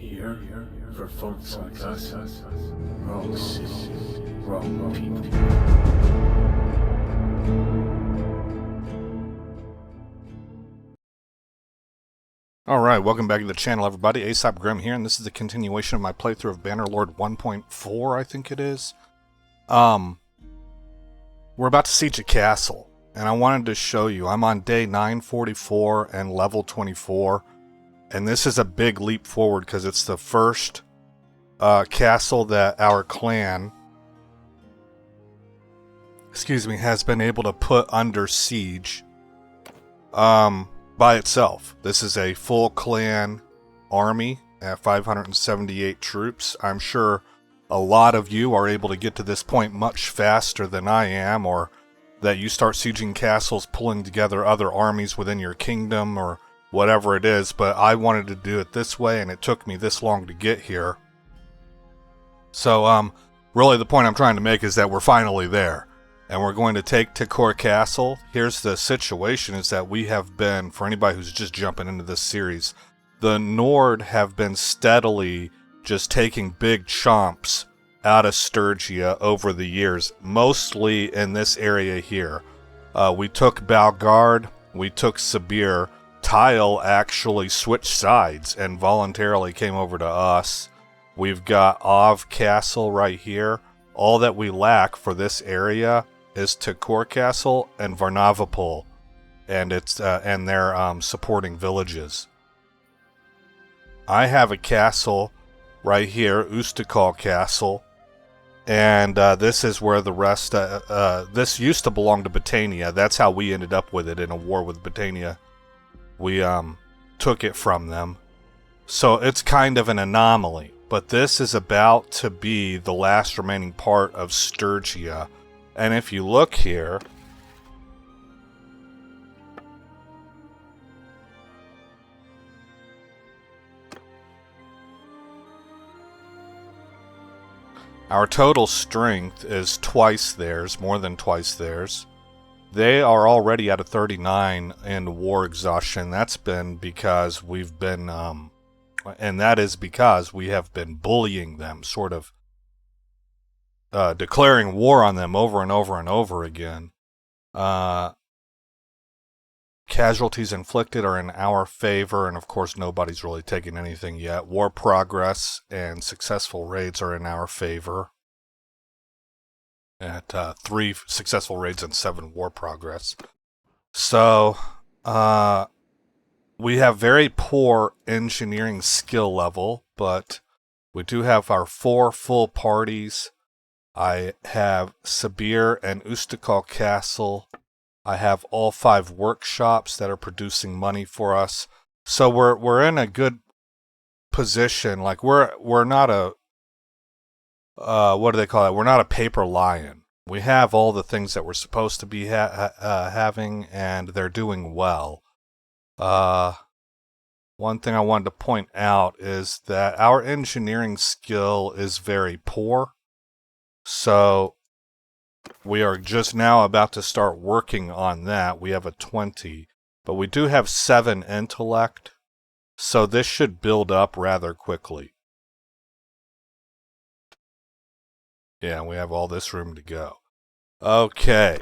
Here, for folks like us, wrong city, wrong people. Alright, welcome back to the channel, everybody. Aesop Grim here, and this is the continuation of my playthrough of Bannerlord 1.4, I think it is. We're about to siege a castle, and I wanted to show you. I'm on day 944 and level 24, and this is a big leap forward because it's the first castle that our clan, has been able to put under siege. By itself. This is a full clan army at 578 troops. I'm sure a lot of you are able to get to this point much faster than I am, or that you start sieging castles, pulling together other armies within your kingdom, or whatever it is, but I wanted to do it this way, and it took me this long to get here. So, really the point I'm trying to make is that we're finally there. And we're going to take Takor Castle. Here's the situation, is that we have been, for anybody who's just jumping into this series, the Nord have been steadily just taking big chomps out of Sturgia over the years, mostly in this area here. We took Balgard, we took Sabir. Tile actually switched sides and voluntarily came over to us. We've got Ov Castle right here. All that we lack for this area is Takor Castle and Varnavapol, and its and their supporting villages. I have a castle right here, Ustakal Castle, and this is where the rest. This used to belong to Britannia. That's how we ended up with it in a war with Britannia. We took it from them, so it's kind of an anomaly. But this is about to be the last remaining part of Sturgia. And if you look here, our total strength is twice theirs, more than twice theirs. They are already at a 39 in war exhaustion. That's been because we've been, and that is because we have been bullying them, sort of. Declaring war on them over and over and over again. Casualties inflicted are in our favor, and of course nobody's really taken anything yet. War progress and successful raids are in our favor. At 3 successful raids and 7 war progress. So, we have very poor engineering skill level, but we do have our 4 full parties. I have Sabir and Ustakal Castle. I have all 5 workshops that are producing money for us. So we're in a good position. Like we're not a what do they call it? We're not a paper lion. We have all the things that we're supposed to be having, and they're doing well. One thing I wanted to point out is that our engineering skill is very poor. So we are just now about to start working on that. We have a 20, but we do have 7 intellect, so this should build up rather quickly. Yeah, we have all this room to go. Okay,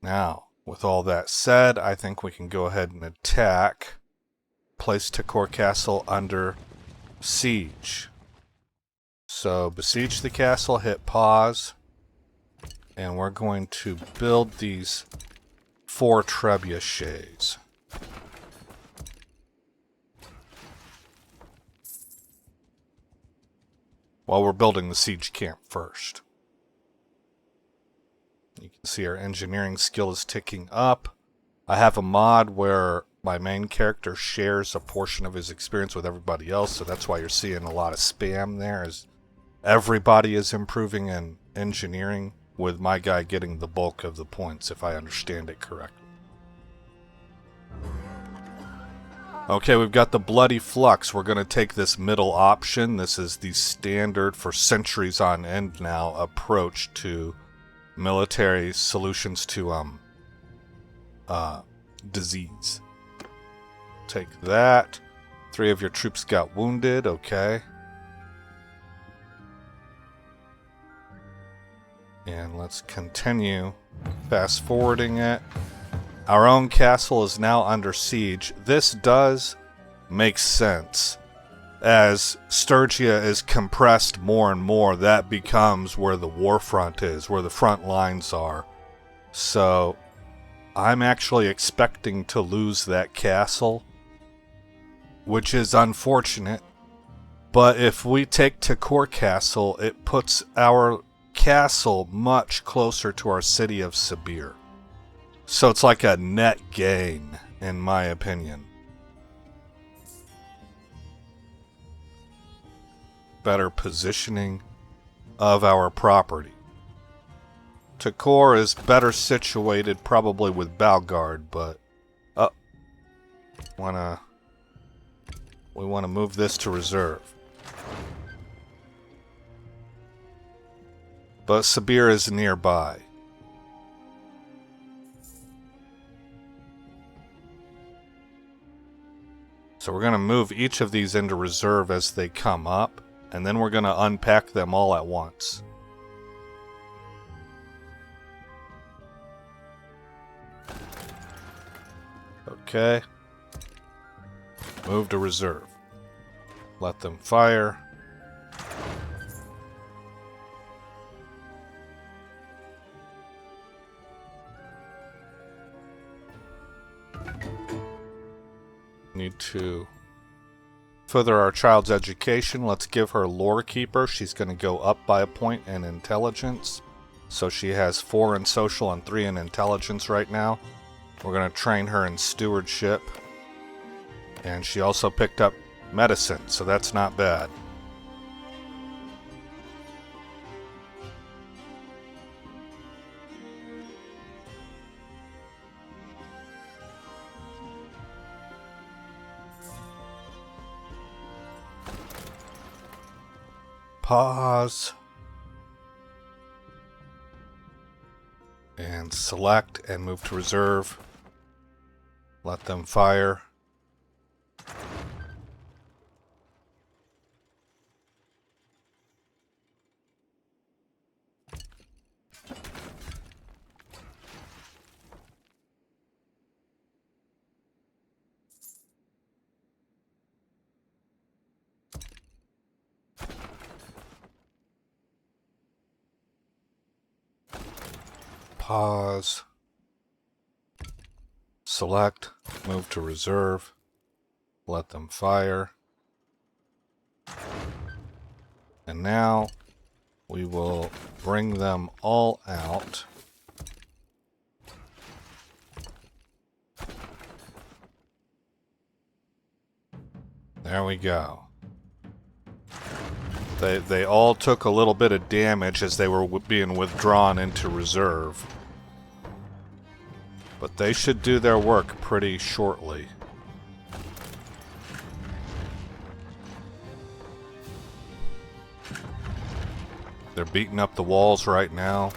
now with all that said, I think we can go ahead and attack. Place Takor Castle under siege. So, besiege the castle, hit pause, and we're going to build these 4 trebuchets. While we're building the siege camp first. You can see our engineering skill is ticking up. I have a mod where my main character shares a portion of his experience with everybody else, so that's why you're seeing a lot of spam there. Is everybody is improving in engineering, with my guy getting the bulk of the points, if I understand it correctly. Okay, we've got the Bloody Flux. We're going to take this middle option. This is the standard for centuries on end now approach to military solutions to disease. Take that. 3 of your troops got wounded. Okay. And let's continue fast forwarding it. Our own castle is now under siege. This does make sense. As Sturgia is compressed more and more, that becomes where the war front is, where the front lines are. So I'm actually expecting to lose that castle, which is unfortunate. But if we take Takor Castle, it puts our castle much closer to our city of Sabir. So it's like a net gain, in my opinion. Better positioning of our property. Takor is better situated probably with Balgard, but we want to move this to reserve. But Sabir is nearby. So we're going to move each of these into reserve as they come up, and then we're going to unpack them all at once. Okay. Move to reserve. Let them fire. Need to further our child's education. Let's give her Lore Keeper. She's going to go up by a point in intelligence. So she has 4 in social and 3 in intelligence right now. We're going to train her in stewardship. And she also picked up medicine, so that's not bad. Pause. And select and move to reserve. Let them fire. Pause. Select, move to reserve, let them fire. And now we will bring them all out. There we go. They all took a little bit of damage as they were being withdrawn into reserve. But they should do their work pretty shortly. They're beating up the walls right now.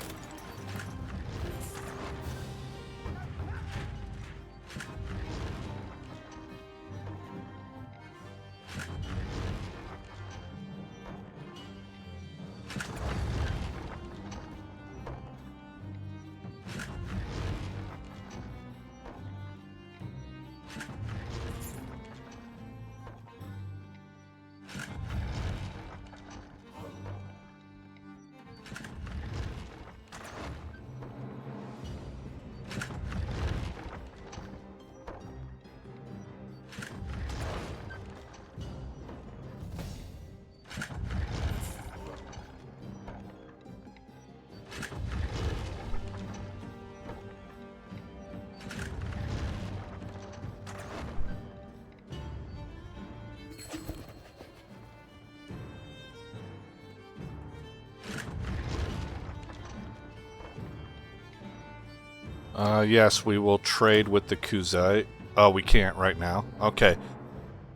Yes, we will trade with the Kuzite. Oh, we can't right now. Okay.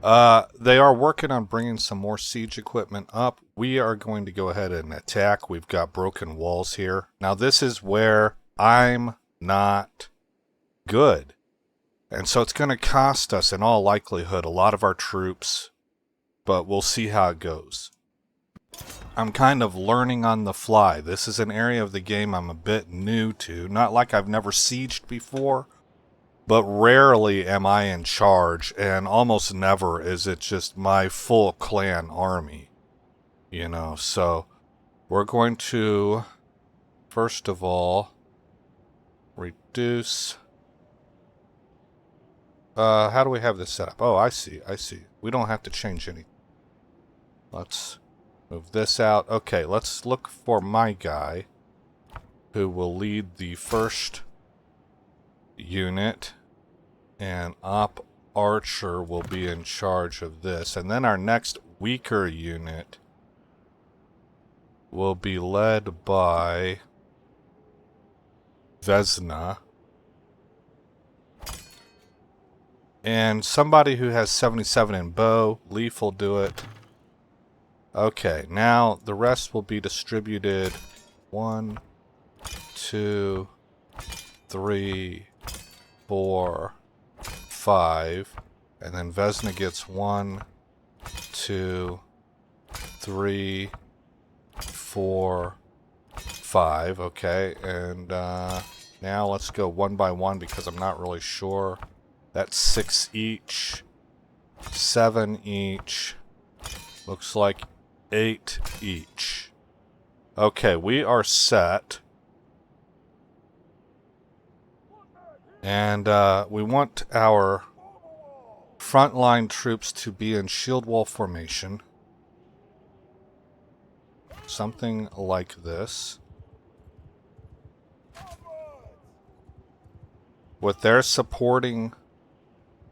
They are working on bringing some more siege equipment up. We are going to go ahead and attack. We've got broken walls here. Now, this is where I'm not good. And so it's going to cost us, in all likelihood, a lot of our troops. But we'll see how it goes. I'm kind of learning on the fly. This is an area of the game I'm a bit new to. Not like I've never sieged before, but rarely am I in charge, and almost never is it just my full clan army. You know, so we're going to, first of all, reduce... how do we have this set up? Oh, I see. We don't have to change anything. Let's move this out. Okay, let's look for my guy, who will lead the first unit, and Op Archer will be in charge of this. And then our next weaker unit will be led by Vesna. And somebody who has 77 in bow. Leaf will do it. Okay, now the rest will be distributed 1, 2, 3, 4, 5. And then Vesna gets 1, 2, 3, 4, 5. Okay, and now let's go one by one because I'm not really sure. That's 6 each, 7 each, looks like 8 each. Okay, we are set. And we want our frontline troops to be in shield wall formation. Something like this. With their supporting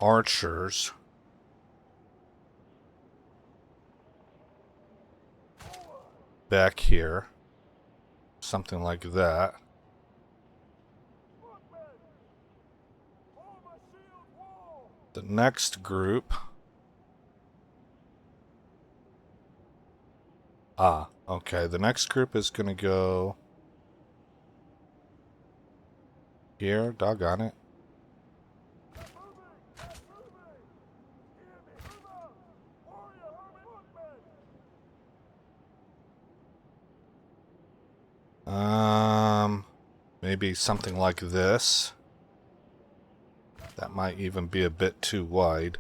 archers back here. Something like that. The next group. Okay. The next group is going to go here. Doggone it. Maybe something like this. That might even be a bit too wide.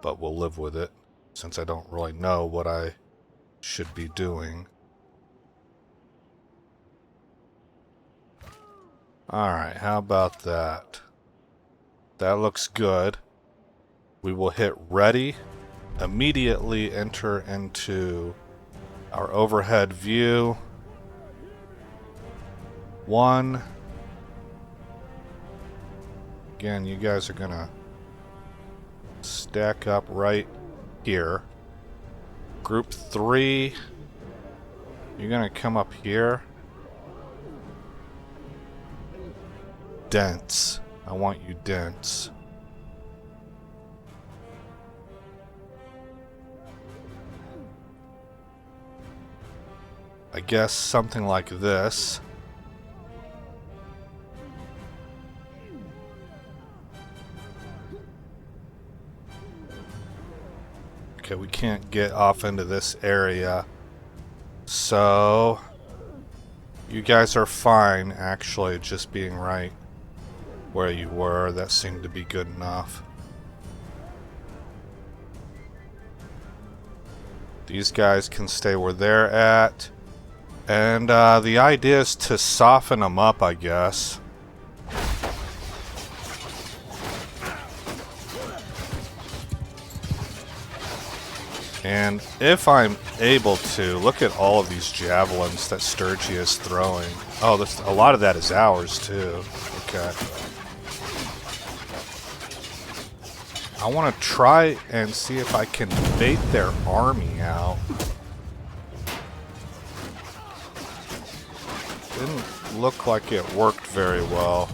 But we'll live with it, since I don't really know what I should be doing. Alright, how about that? That looks good. We will hit ready. Immediately enter into our overhead view. 1. Again, you guys are gonna stack up right here. Group 3, you're gonna come up here. Dense. I want you dense. I guess something like this. Okay, we can't get off into this area. So, you guys are fine, actually, just being right where you were. That seemed to be good enough. These guys can stay where they're at. And the idea is to soften them up, I guess. And if I'm able to, look at all of these javelins that Sturgy is throwing. Oh, a lot of that is ours, too. Okay. I want to try and see if I can bait their army out. Didn't look like it worked very well.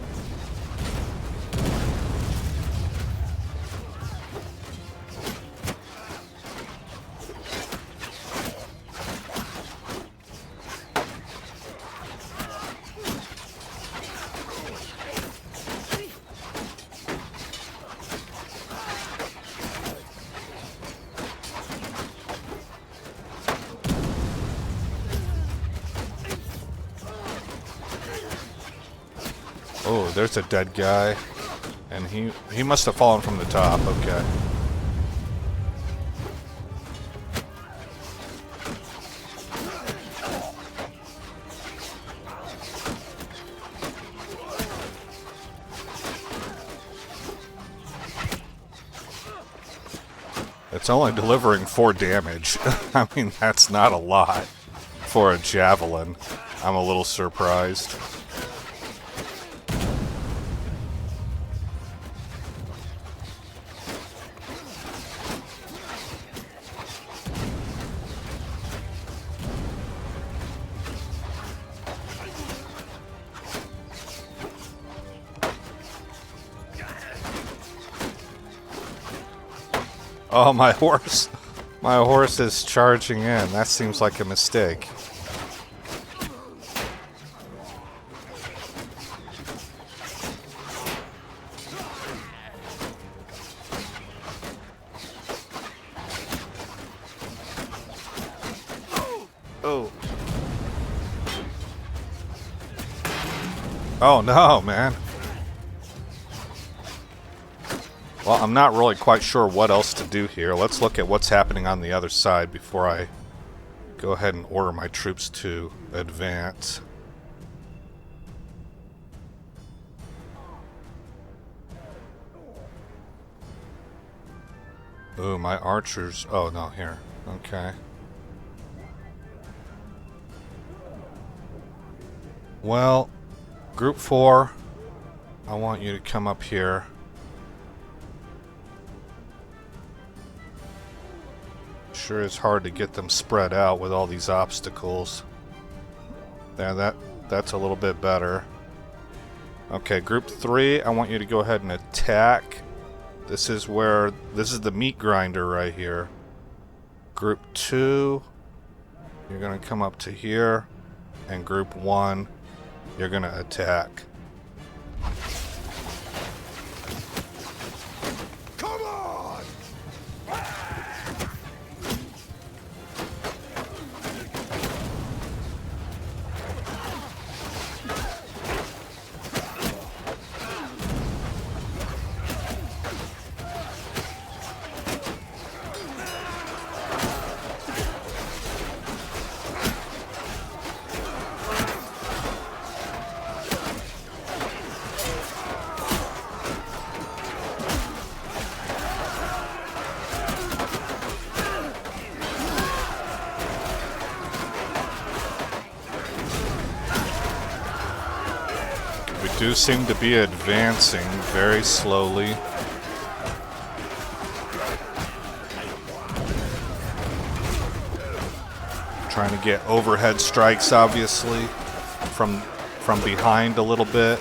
Oh, there's a dead guy. And he must have fallen from the top. Okay. It's only delivering 4 damage. I mean, that's not a lot for a javelin. I'm a little surprised. Oh, my horse. My horse is charging in. That seems like a mistake. Oh. Oh no, man. Well, I'm not really quite sure what else to do here. Let's look at what's happening on the other side before I go ahead and order my troops to advance. Ooh, my archers. Oh, no, here. Okay. Well, Group 4, I want you to come up here. Sure is hard to get them spread out with all these obstacles. There, that's a little bit better. Okay, Group 3, I want you to go ahead and attack. This is the meat grinder right here. Group 2, you're going to come up to here. And Group 1, you're going to attack. Come on! We do seem to be advancing very slowly. Trying to get overhead strikes, obviously, from behind a little bit.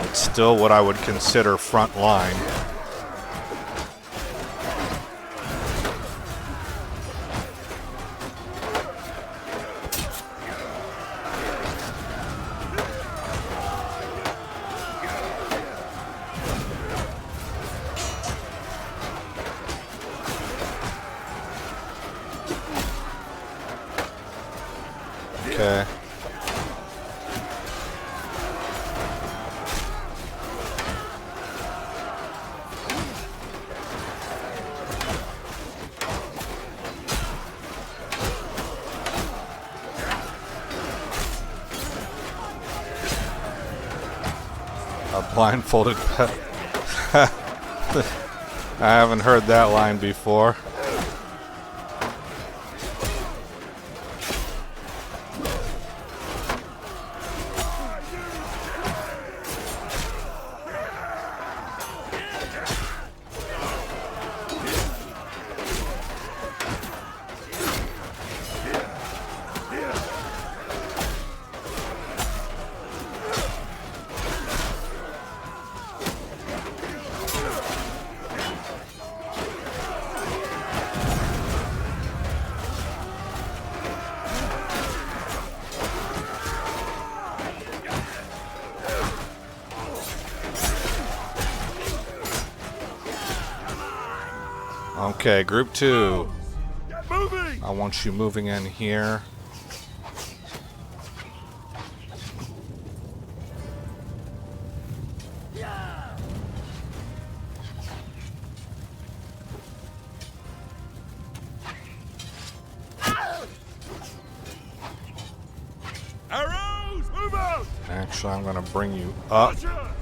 It's still what I would consider front line. Okay. A blindfolded pet. I haven't heard that line before. Okay, Group 2. Get moving! I want you moving in here. Actually, I'm going to bring you up. Archers!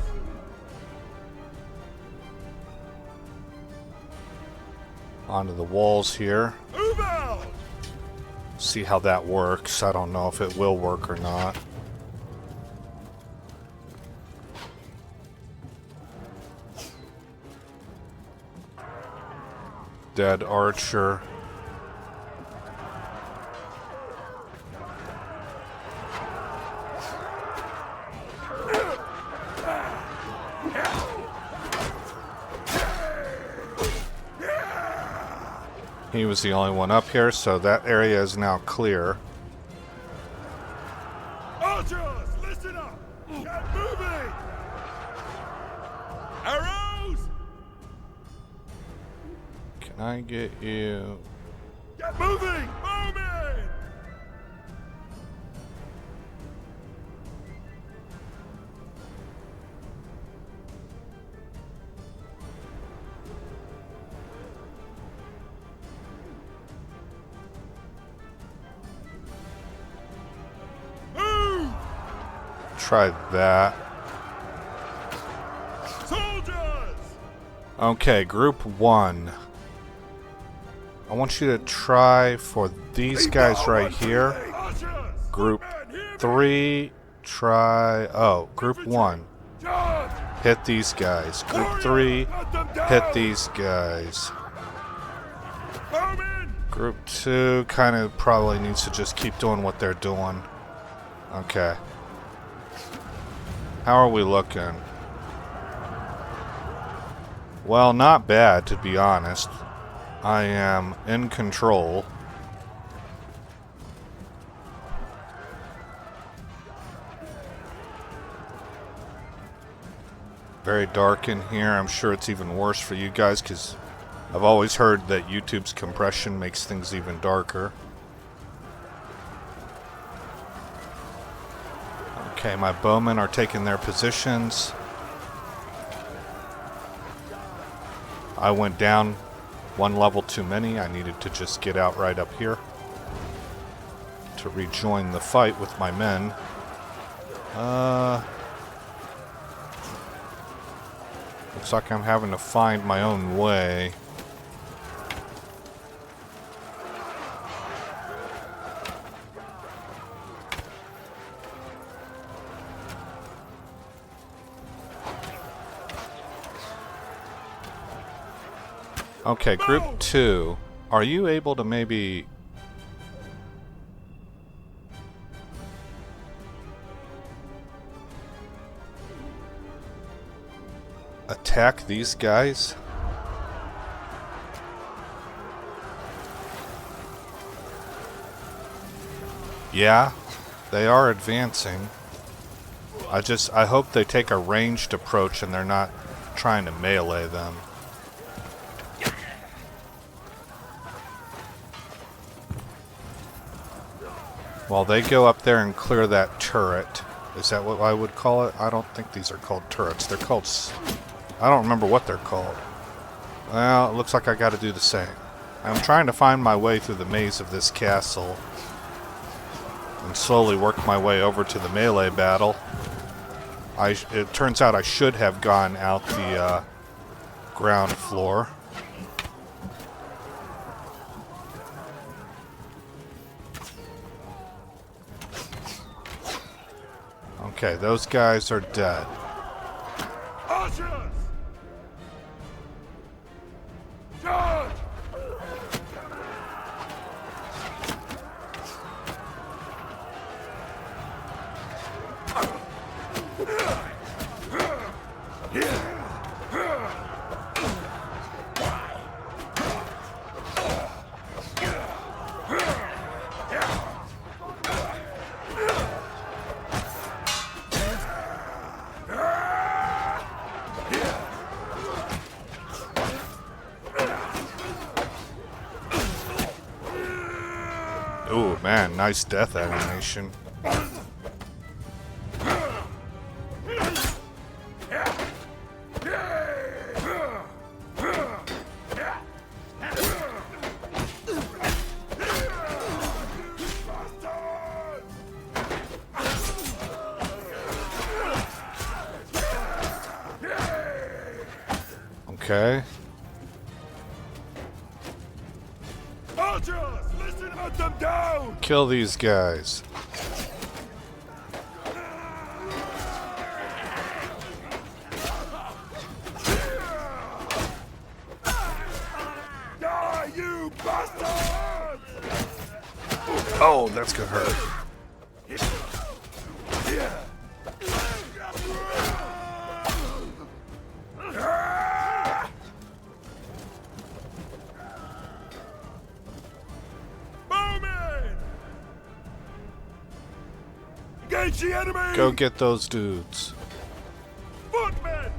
Onto the walls here. Move out! See how that works. I don't know if it will work or not. Dead archer. He was the only one up here, so that area is now clear. Archers, listen up! Get moving! Arrows! Can I get you? Get moving! Moving! Move! Try that. Soldiers! Okay, group 1. I want you to try for these guys right here. Archers! Group Men, hear me! 3, try... Oh, group 1. Charge! Hit these guys. Group Warriors, 3, let them down! hit these guys. Bowman! Group 2 kind of probably needs to just keep doing what they're doing. Okay. How are we looking? Well, not bad, to be honest. I am in control. Very dark in here. I'm sure it's even worse for you guys because I've always heard that YouTube's compression makes things even darker. Okay, my bowmen are taking their positions. I went down one level too many. I needed to just get out right up here to rejoin the fight with my men. Looks like I'm having to find my own way. Okay, group 2. Are you able to maybe... attack these guys? Yeah, they are advancing. I hope they take a ranged approach and they're not trying to melee them. While they go up there and clear that turret. Is that what I would call it? I don't think these are called turrets. They're called... I don't remember what they're called. Well, it looks like I got to do the same. I'm trying to find my way through the maze of this castle and slowly work my way over to the melee battle. It turns out I should have gone out the ground floor. Okay, those guys are dead. Archers! Charge! Ooh, man, nice death animation. Okay. Archers, listen, hunt them down! Kill these guys. Die, you bastards! Oh, that's gonna hurt. Bowman! Engage the enemy! Go get those dudes. Footmen!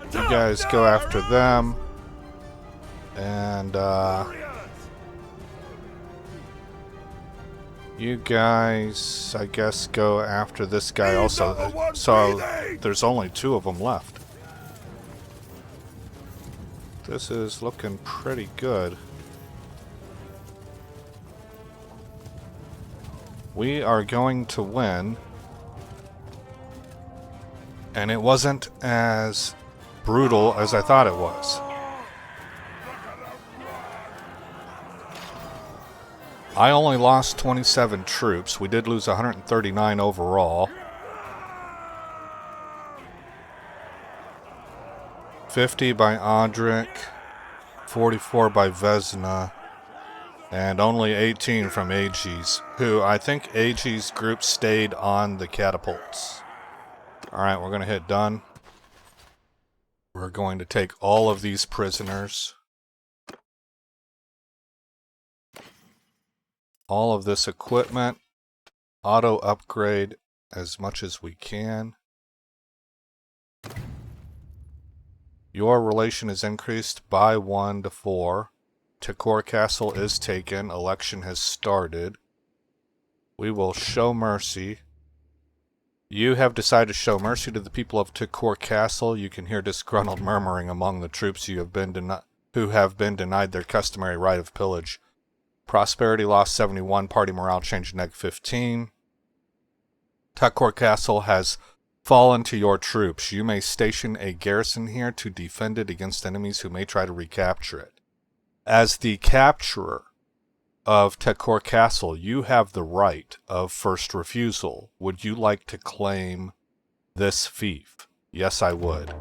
You guys go after them. And, you guys, I guess, go after this guy also. So, there's only 2 of them left. This is looking pretty good. We are going to win. And it wasn't as brutal as I thought it was. I only lost 27 troops. We did lose 139 overall. 50 by Odric, 44 by Vesna, and only 18 from Aegis, who I think Aegis group stayed on the catapults. Alright, we're going to hit done. We're going to take all of these prisoners. All of this equipment, auto upgrade as much as we can. Your relation is increased by 1 to 4. Tekor Castle is taken. Election has started. We will show mercy. You have decided to show mercy to the people of Tekor Castle. You can hear disgruntled murmuring among the troops who have been denied their customary right of pillage. Prosperity lost 71, party morale changed -15. Tekor Castle has fallen to your troops. You may station a garrison here to defend it against enemies who may try to recapture it. As the capturer of Tekor Castle, you have the right of first refusal. Would you like to claim this fief? Yes, I would.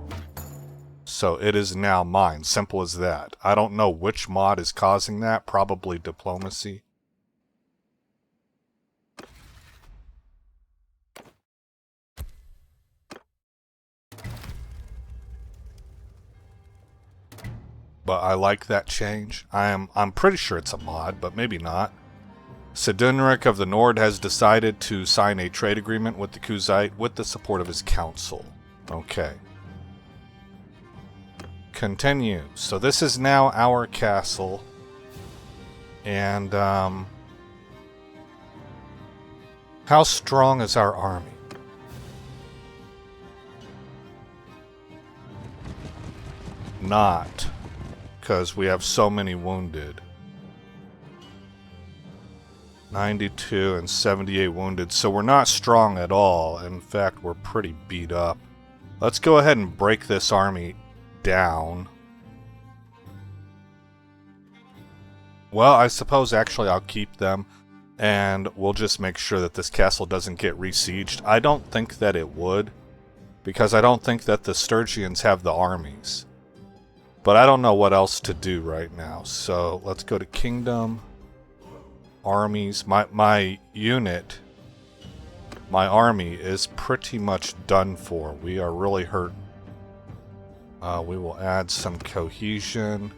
So it is now mine. Simple as that. I don't know which mod is causing that. Probably diplomacy. But I like that change. I'm pretty sure it's a mod, but maybe not. Sedunrik of the Nord has decided to sign a trade agreement with the Kuzite with the support of his council. Okay. Continue. So this is now our castle. And, how strong is our army? Not. Because we have so many wounded. 92 and 78 wounded. So we're not strong at all. In fact, we're pretty beat up. Let's go ahead and break this army down. Well, I suppose actually I'll keep them. And we'll just make sure that this castle doesn't get besieged. I don't think that it would. Because I don't think that the Sturgians have the armies. But I don't know what else to do right now. So let's go to Kingdom. Armies. My unit, my army is pretty much done for. We are really hurt. We will add some cohesion.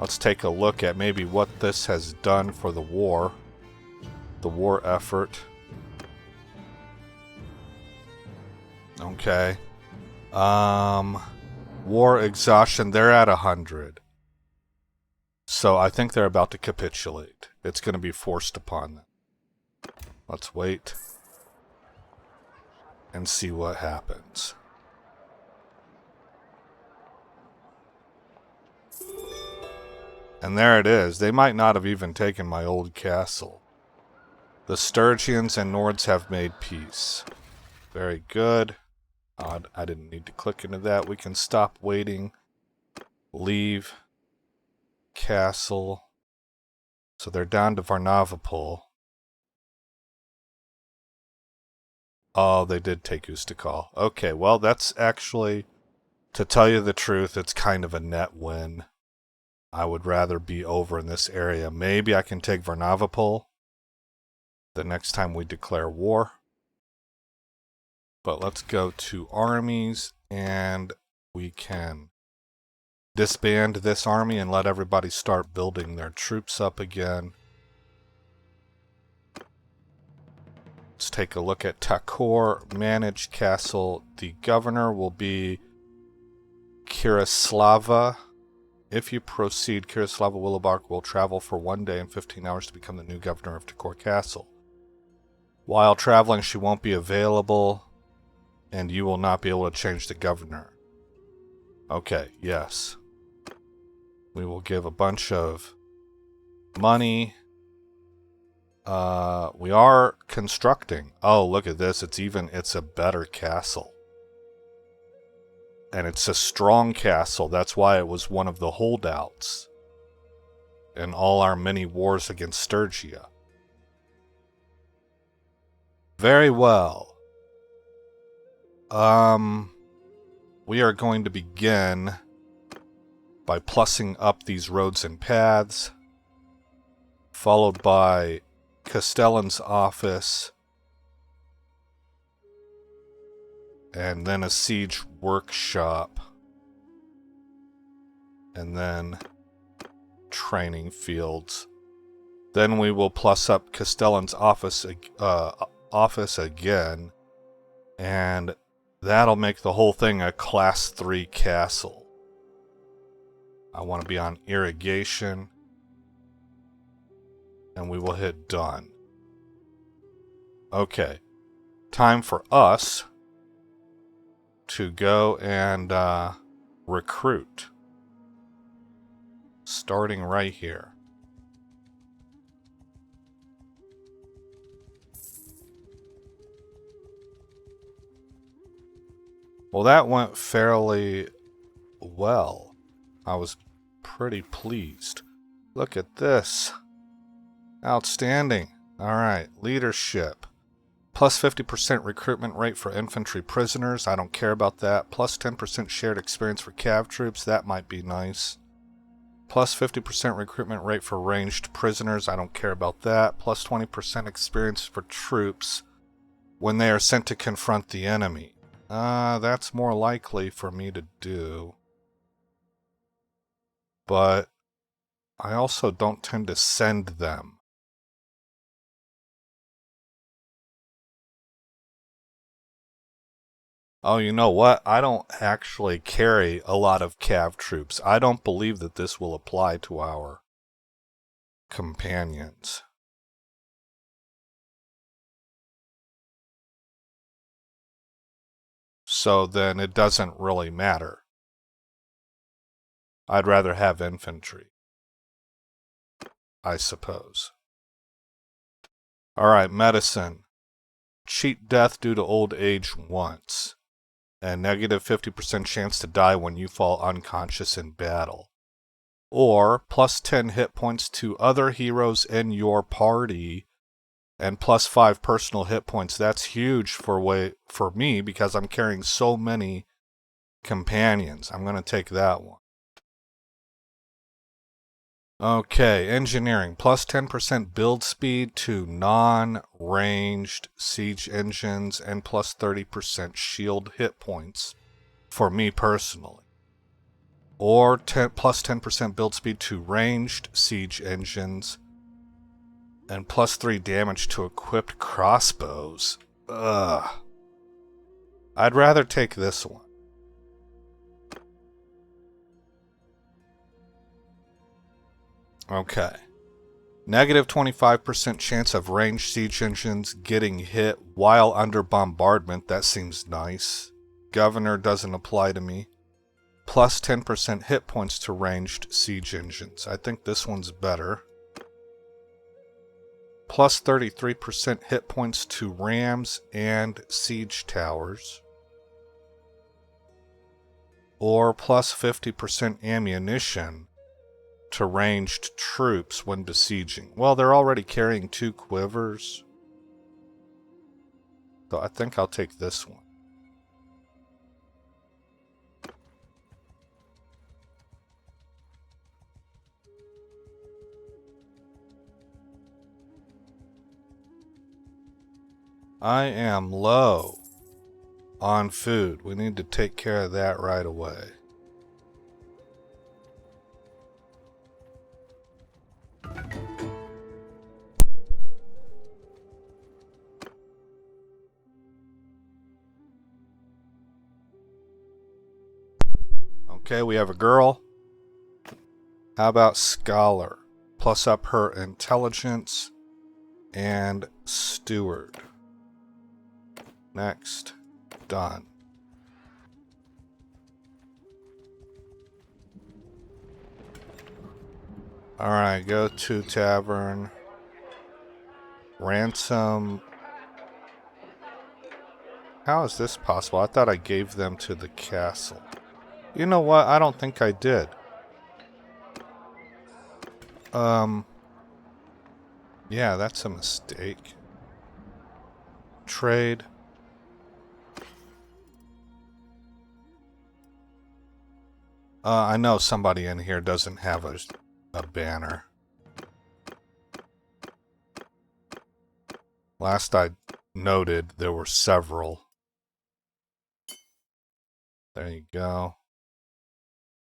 Let's take a look at maybe what this has done for the war. The war effort. Okay. War exhaustion, they're at 100. So I think they're about to capitulate. It's going to be forced upon them. Let's wait and see what happens. And there it is. They might not have even taken my old castle. The Sturgians and Nords have made peace. Very good. Odd, I didn't need to click into that. We can stop waiting. Leave. Castle. So they're down to Varnavapol. Oh, they did take Ustakal. Okay, well, that's actually, to tell you the truth, it's kind of a net win. I would rather be over in this area. Maybe I can take Varnavapol the next time we declare war. But let's go to armies, and we can disband this army and let everybody start building their troops up again. Let's take a look at Takor. Manage castle. The governor will be Kirislava. If you proceed, Kirislava Willowbark will travel for 1 day and 15 hours to become the new governor of Takor Castle. While traveling, she won't be available, and you will not be able to change the governor. Okay, yes. We will give a bunch of money. We are constructing. Oh, look at this. It's a better castle. And it's a strong castle. That's why it was one of the holdouts in all our many wars against Sturgia. Very well. We are going to begin by plussing up these roads and paths, followed by Castellan's office, and then a siege workshop, and then training fields. Then we will plus up Castellan's office again, and that'll make the whole thing a Class 3 castle. I want to be on irrigation, and we will hit done. Okay, time for us to go and recruit, starting right here. Well, that went fairly well. I was pretty pleased. Look at this. Outstanding. Alright, leadership. Plus 50% recruitment rate for infantry prisoners. I don't care about that. Plus 10% shared experience for cav troops. That might be nice. Plus 50% recruitment rate for ranged prisoners. I don't care about that. Plus 20% experience for troops when they are sent to confront the enemy. That's more likely for me to do. But I also don't tend to send them. Oh, you know what? I don't actually carry a lot of cav troops. I don't believe that this will apply to our companions. So then it doesn't really matter. I'd rather have infantry, I suppose. Alright, medicine. Cheat death due to old age once. And negative 50% chance to die when you fall unconscious in battle. Or plus 10 hit points to other heroes in your party. And plus 5 personal hit points. That's huge for me because I'm carrying so many companions. I'm going to take that one. Okay, engineering. Plus 10% build speed to non-ranged siege engines and plus 30% shield hit points for me personally. Or plus 10% build speed to ranged siege engines and plus 3 damage to equipped crossbows. Ugh. I'd rather take this one. Okay. Negative 25% chance of ranged siege engines getting hit while under bombardment. That seems nice. Governor doesn't apply to me. Plus 10% hit points to ranged siege engines. I think this one's better. Plus 33% hit points to rams and siege towers. or plus 50% ammunition to ranged troops when besieging. Well, they're already carrying 2 quivers, so I think I'll take this one. I am low on food. We need to take care of that right away. Okay, we have a girl. How about Scholar? Plus up her intelligence and steward. Next. Done. Alright, go to tavern. Ransom. How is this possible? I thought I gave them to the castle. You know what? I don't think I did. Yeah, that's a mistake. Trade. I know somebody in here doesn't have a banner. Last I noted, there were several. There you go.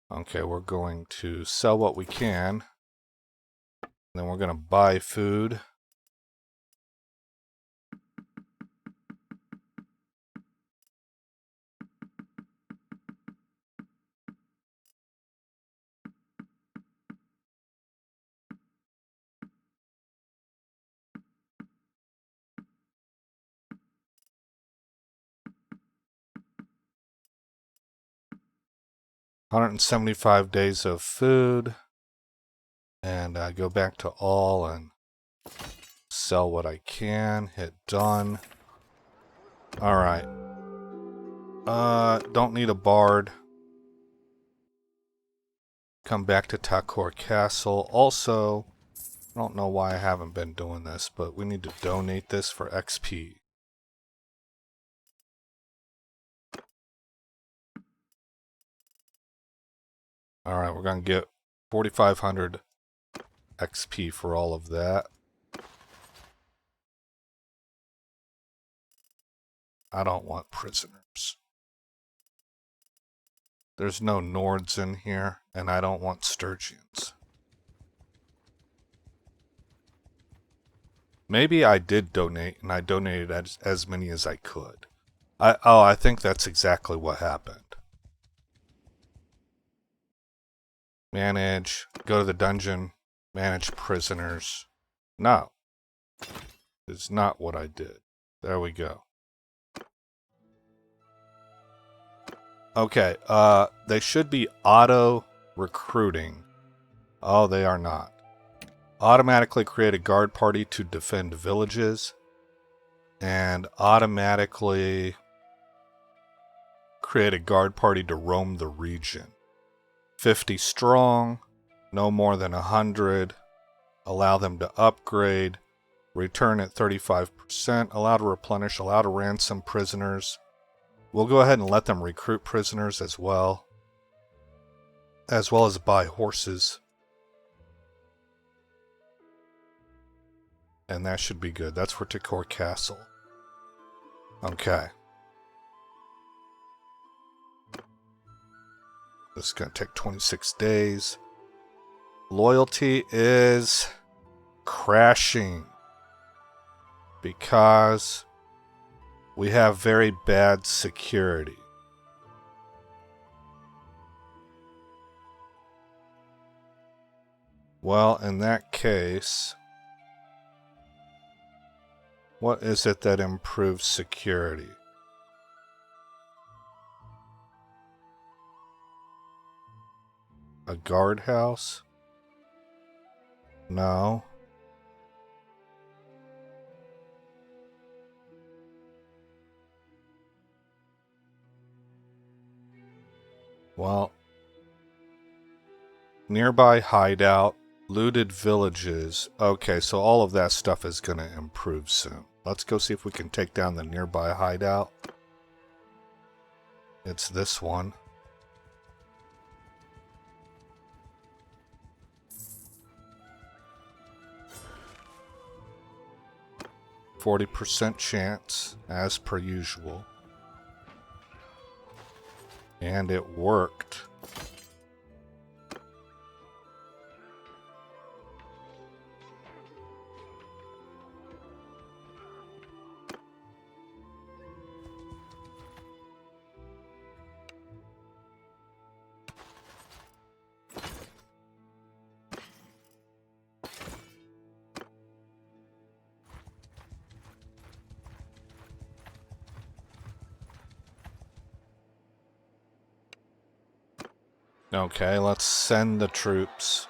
Okay, we're going to sell what we can. Then we're going to buy food. $175 days of food. And I go back to all and sell what I can. Hit done. Alright. Don't need a bard. Come back to Takor Castle. Also, I don't know why I haven't been doing this, but we need to donate this for XP. Alright, we're going to get 4,500 XP for all of that. I don't want prisoners. There's no Nords in here, and I don't want Sturgians. Maybe I did donate, and I donated as many as I could. I think that's exactly what happened. Manage, go to the dungeon, manage prisoners. No, it's not what I did. There we go. Okay, they should be auto-recruiting. Oh, they are not. Automatically create a guard party to defend villages. And automatically create a guard party to roam the region. 50 strong, no more than 100. Allow them to upgrade. Return at 35%. Allow to replenish. Allow to ransom prisoners. We'll go ahead and let them recruit prisoners as well as buy horses. And that should be good. That's for Takor Castle. Okay. This is going to take 26 days. Loyalty is crashing because we have very bad security. Well, in that case, what is it that improves security? A guardhouse? No. Well, nearby hideout, looted villages. Okay, so all of that stuff is going to improve soon. Let's go see if we can take down the nearby hideout. It's this one. %40 chance, as per usual. And it worked. Okay, let's send the troops.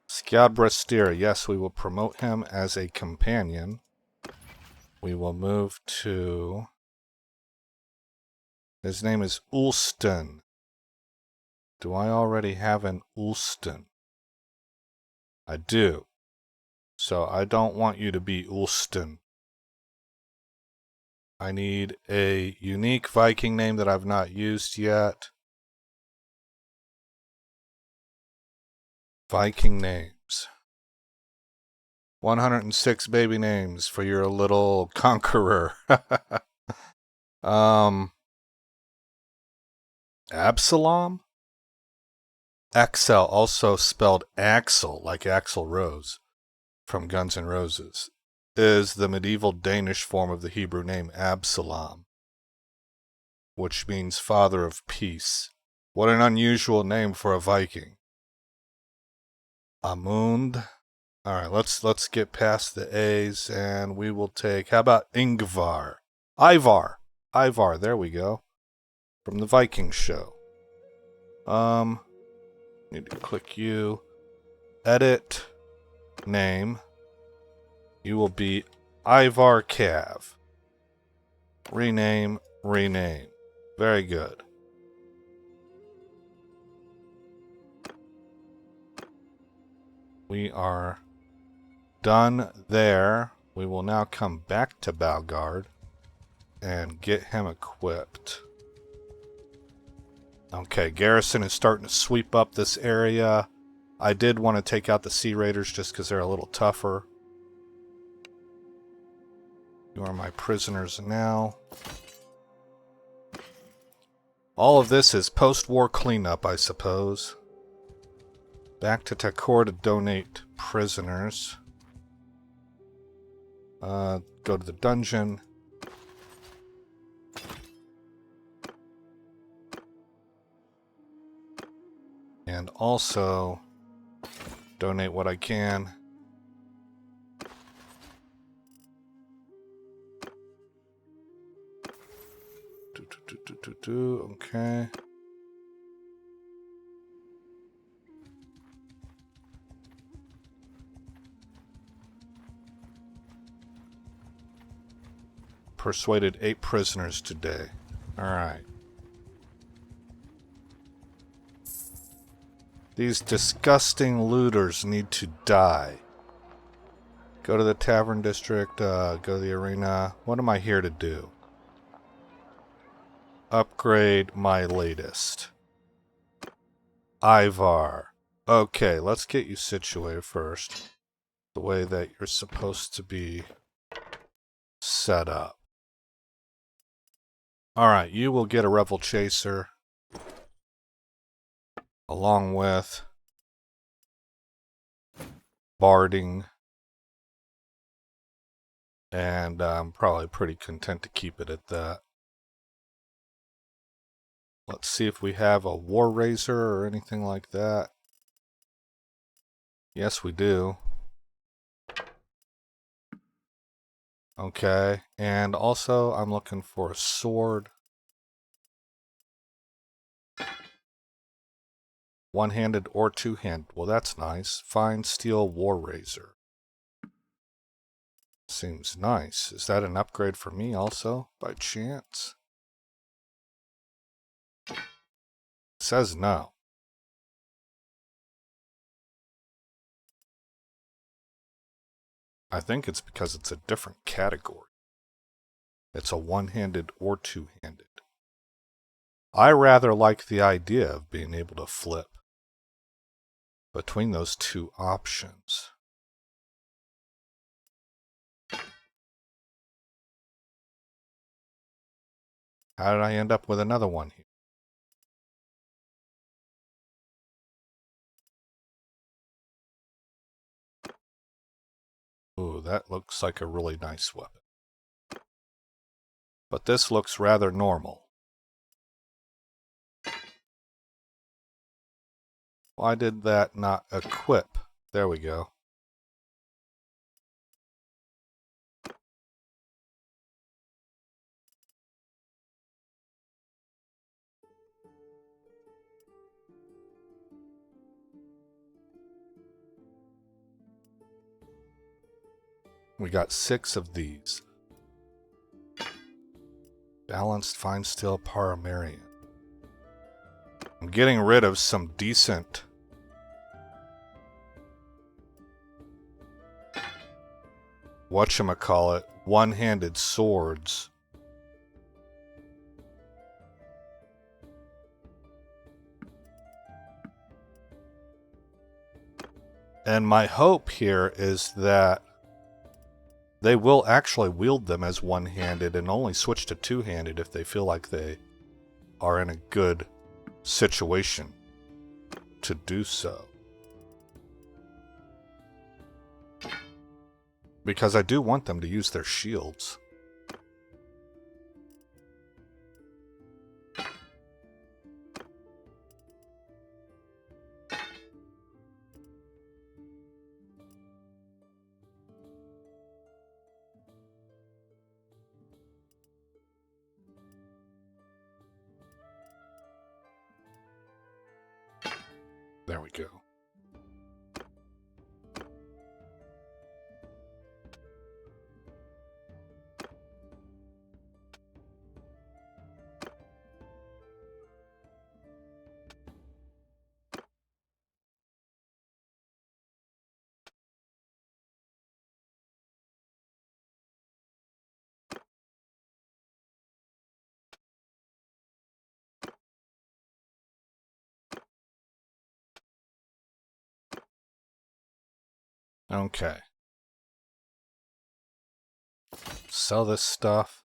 Skjadbrastir, yes, we will promote him as a companion. We will move to... His name is Ulston. Do I already have an Ulston? I do. So I don't want you to be Ulston. I need a unique Viking name that I've not used yet. Viking names. 106 baby names for your little conqueror. Absalom? Axel, also spelled Axel, like Axl Rose from Guns N' Roses, is the medieval Danish form of the Hebrew name Absalom, which means father of peace. What an unusual name for a Viking. Amund. Alright, let's get past the A's and we will take, how about Ingvar? Ivar, there we go. From the Viking show. Need to click you. Edit name. You will be Ivar Cav. Rename. Very good. We are done there. We will now come back to Balgard and get him equipped. Okay, Garrison is starting to sweep up this area. I did want to take out the Sea Raiders just because they're a little tougher. You are my prisoners now. All of this is post-war cleanup, I suppose. Back to Takor to donate prisoners. Go to the dungeon. And also donate what I can. Okay. Persuaded 8 prisoners today. Alright. These disgusting looters need to die. Go to the tavern district, go to the arena. What am I here to do? Upgrade my latest. Ivar. Okay, let's get you situated first. The way that you're supposed to be set up. Alright, you will get a Revel Chaser. Along with Barding. And I'm probably pretty content to keep it at that. Let's see if we have a War Razor or anything like that. Yes, we do. Okay, and also I'm looking for a sword. One-handed or two-handed. Well, that's nice. Fine steel War Razor. Seems nice. Is that an upgrade for me also, by chance? Says no. I think it's because it's a different category. It's a one-handed or two-handed. I rather like the idea of being able to flip between those two options. How did I end up with another one here? Ooh, that looks like a really nice weapon. But this looks rather normal. Why did that not equip? There we go. We got 6 of these. Balanced fine steel Paramarian. I'm getting rid of some decent whatchamacallit, one-handed swords. And my hope here is that they will actually wield them as one-handed and only switch to two-handed if they feel like they are in a good situation to do so. Because I do want them to use their shields. There we go. Okay. Sell this stuff.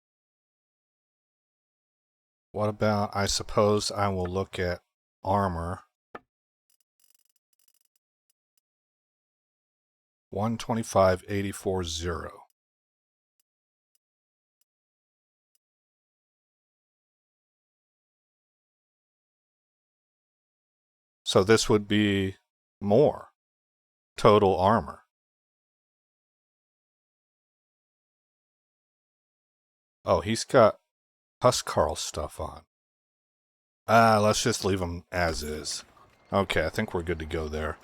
What about, I suppose I will look at armor. 125.84.0. So this would be more total armor. Oh, he's got Huskarl stuff on. Let's just leave him as is. Okay, I think we're good to go there.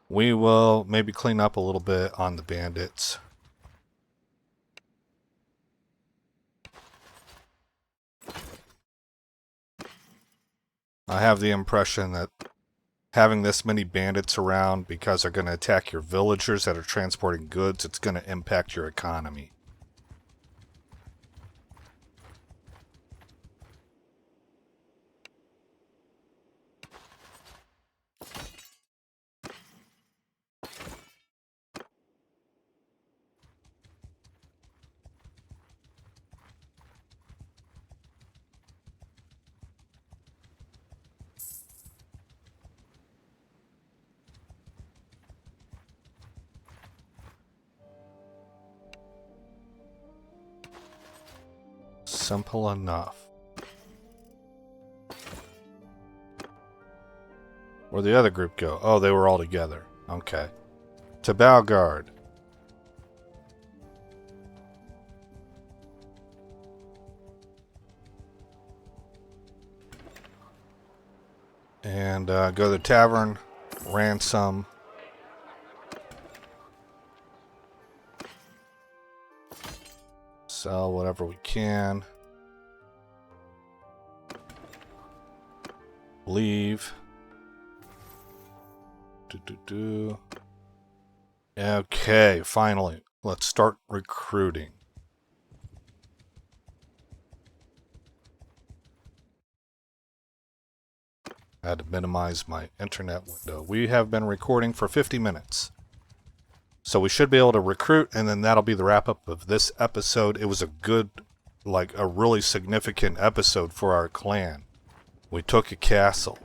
We will maybe clean up a little bit on the bandits. I have the impression that having this many bandits around because they're going to attack your villagers that are transporting goods, it's going to impact your economy. Simple enough. Where'd the other group go? Oh, they were all together. Okay. To Balgard. And go to the tavern. Ransom. Sell whatever we can. Leave. Okay, finally. Let's start recruiting. I had to minimize my internet window. We have been recording for 50 minutes. So we should be able to recruit, and then that'll be the wrap-up of this episode. It was a good, like, a really significant episode for our clan. We took a castle.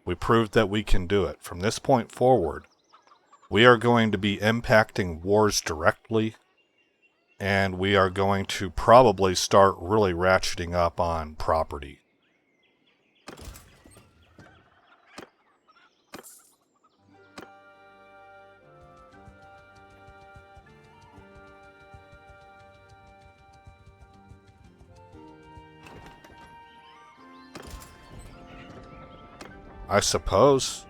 We proved that we can do it. From this point forward, we are going to be impacting wars directly, and we are going to probably start really ratcheting up on property. I suppose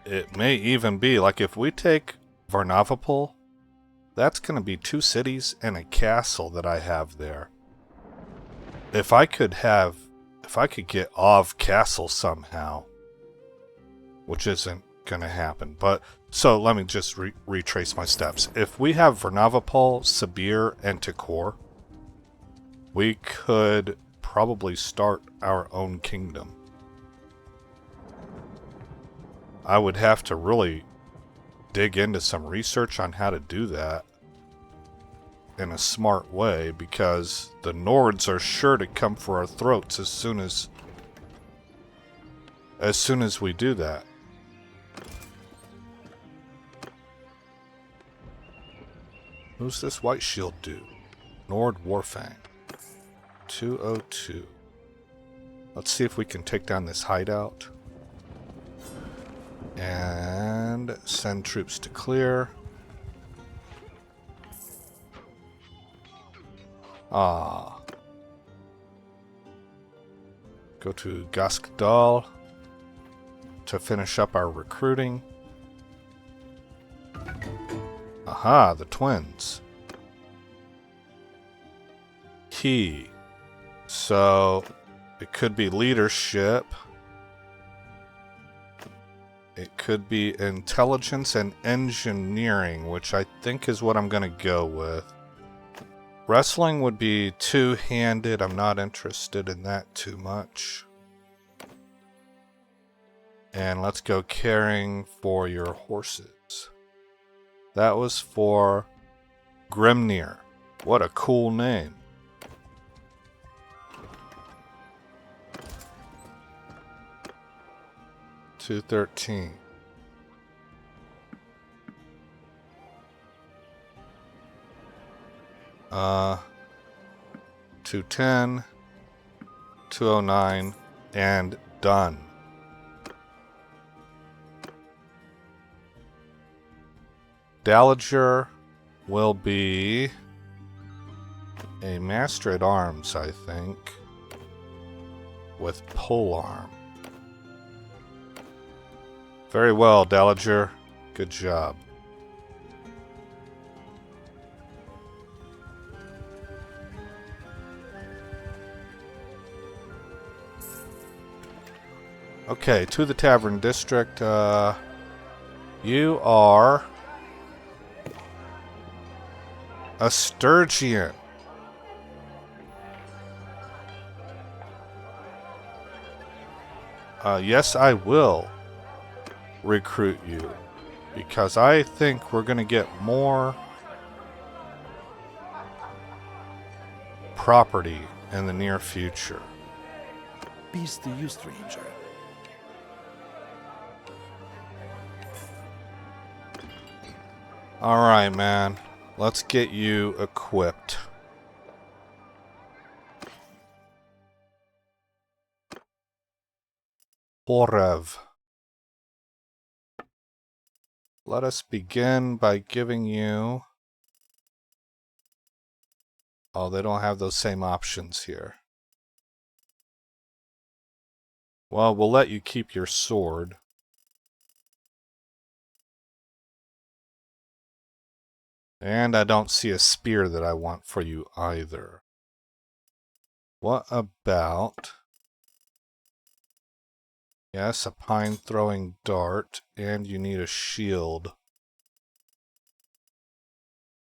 it may even be, like, if we take Varnavapol, that's going to be 2 cities and a castle that I have there. If I could get Ov Castle somehow, which isn't going to happen. But, so let me just retrace my steps. If we have Varnavapol, Sibir, and Tikor, we could probably start our own kingdom. I would have to really dig into some research on how to do that in a smart way, because the Nords are sure to come for our throats as soon as we do that. Who's this White Shield dude? Nord Warfang. 202. Let's see if we can take down this hideout. And send troops to clear. Go to Gaskdal to finish up our recruiting. Aha, the twins. Key. So, it could be leadership. It could be intelligence and engineering, which I think is what I'm going to go with. Wrestling would be two-handed. I'm not interested in that too much. And let's go caring for your horses. That was for Grimnir. What a cool name. $213. $210, $209, and done. Dalager will be a master at arms, I think, with polearm. Very well, Dalager. Good job. Okay, to the Tavern District. You are a Sturgian. Yes, I will recruit you, because I think we're going to get more property in the near future. Peace to you, stranger. Alright, man. Let's get you equipped. Horev. Let us begin by giving you... Oh, they don't have those same options here. Well, we'll let you keep your sword. And I don't see a spear that I want for you either. What about... Yes, a pine throwing dart, and you need a shield.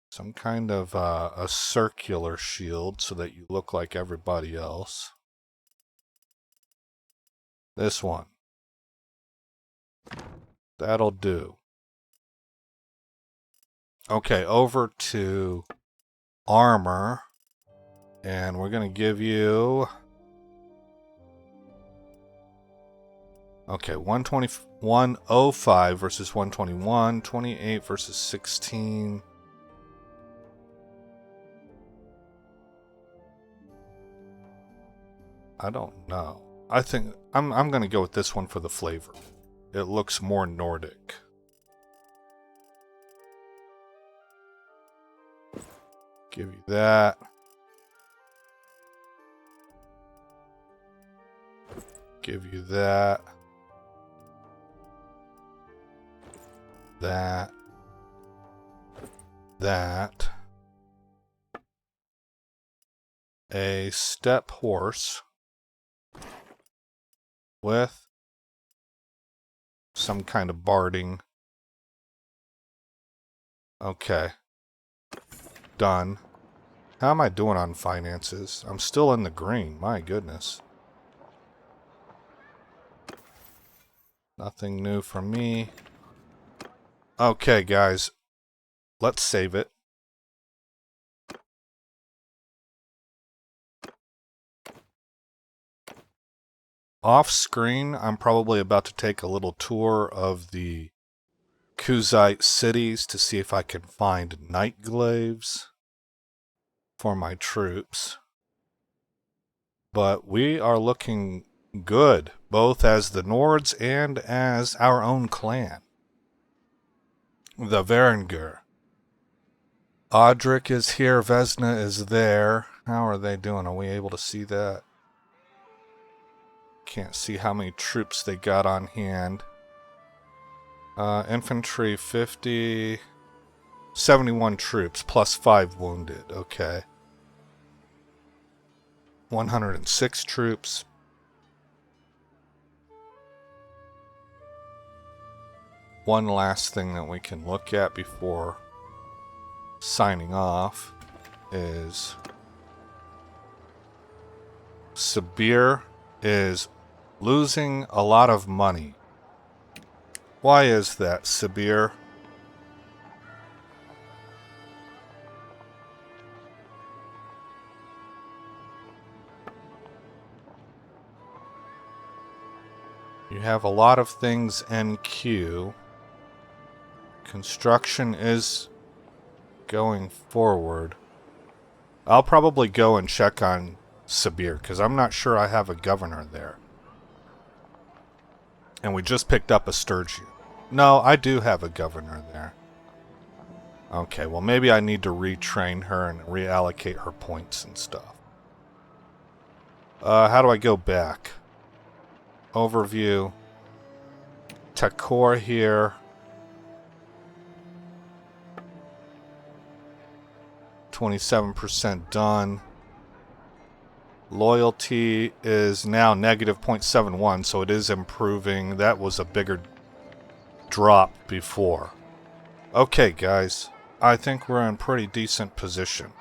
Some kind of a circular shield so that you look like everybody else. This one. That'll do. Okay, over to armor. And we're going to give you... Okay, 105 versus 121, 28 versus 16. I don't know. I think I'm going to go with this one for the flavor. It looks more Nordic. Give you that. Give you that. That. That. A step horse with some kind of barding. Okay. Done. How am I doing on finances? I'm still in the green. My goodness. Nothing new for me. Okay, guys. Let's save it. Off screen, I'm probably about to take a little tour of the Kuzite cities to see if I can find night glaives for my troops. But we are looking good, both as the Nords and as our own clan. The Varangur. Audric is here, Vesna is there. How are they doing? Are we able to see that? Can't see how many troops they got on hand. Infantry 50... 71 troops, plus 5 wounded. Okay. 106 troops. One last thing that we can look at before signing off is Sabir is losing a lot of money. Why is that, Sabir? You have a lot of things in queue. Construction is going forward. I'll probably go and check on Sabir, because I'm not sure I have a governor there. And we just picked up a Sturgian. No, I do have a governor there. Okay, well maybe I need to retrain her and reallocate her points and stuff. How do I go back? Overview. Takor here. 27% done. Loyalty is now negative 0.71, so it is improving. That was a bigger drop before. Okay, guys. I think we're in pretty decent position.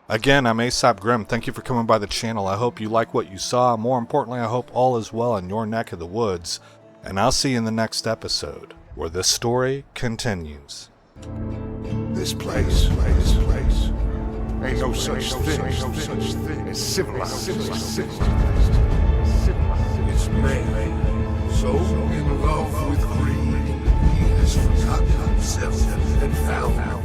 Again, I'm Aesop Grimm. Thank you for coming by the channel. I hope you like what you saw. More importantly, I hope all is well in your neck of the woods. And I'll see you in the next episode, where this story continues. This place ain't no such thing as civilized. It's man, so in love with greed, he has forgotten himself and found